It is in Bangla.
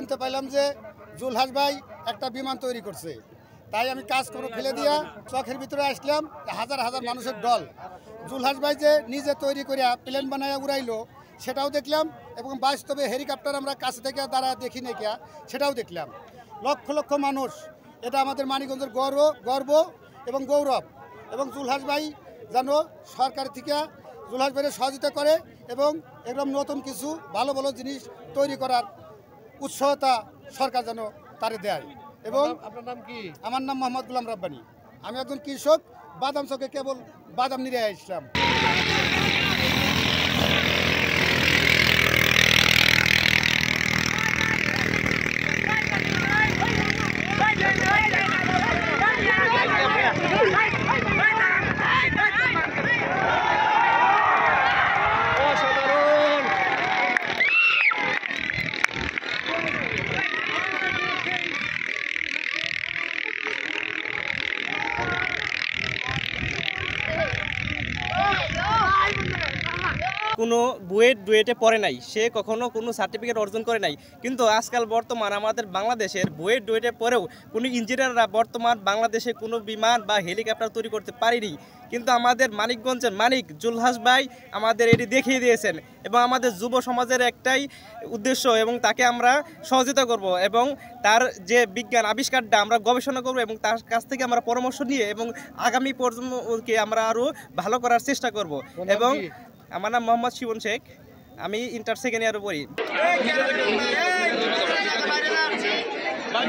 জানতে পাইলাম যে জুলহাস ভাই একটা বিমান তৈরি করছে। তাই আমি কাজ করে ফেলে দিয়া চোখের ভিতরে আসলাম, হাজার হাজার মানুষের দল। জুলহাস ভাই যে নিজে তৈরি করিয়া প্লেন বানাইয়া উড়াইলো সেটাও দেখলাম, এবং বাস্তবে হেলিকপ্টার আমরা কাছে থেকে দ্বারা দেখি না কিয়া সেটাও দেখলাম। লক্ষ লক্ষ মানুষ, এটা আমাদের মানিকগঞ্জের গর্ব এবং গৌরব। এবং জুলহাস ভাই যেন সরকার থেকে জুলহাস ভাইয়ের সহযোগিতা করে এবং এরকম নতুন কিছু ভালো ভালো জিনিস তৈরি করার উৎসাহতা সরকার যেন তারে দেয়। এবং আপনার নাম কি? আমার নাম মোহাম্মদ গোলাম রাব্বানি। আমি একজন কৃষক, বাদাম চকে কেবল বাদাম নিয়ে আসলাম। কোনো ডুয়েটে পড়ে নাই, সে কখনো কোনো সার্টিফিকেট অর্জন করে নাই, কিন্তু আজকাল বর্তমান আমাদের বাংলাদেশের ডুয়েটে পরেও কোনো ইঞ্জিনিয়াররা বর্তমান বাংলাদেশে কোনো বিমান বা হেলিকপ্টার তৈরি করতে পারেনি। কিন্তু আমাদের মানিকগঞ্জের মানিক জুলহাস ভাই আমাদের এটি দেখিয়ে দিয়েছেন, এবং আমাদের যুব সমাজের একটাই উদ্দেশ্য, এবং তাকে আমরা সহযোগিতা করব এবং তার যে বিজ্ঞান আবিষ্কারটা আমরা গবেষণা করব এবং তার কাছ থেকে আমরা পরামর্শ নিয়ে এবং আগামী প্রজন্মকে আমরা আরও ভালো করার চেষ্টা করব। এবং আমার নাম মোহাম্মদ শিবন শেখ, আমি ইন্টার সেকেন্ড ইয়ারে পড়ি। ভাই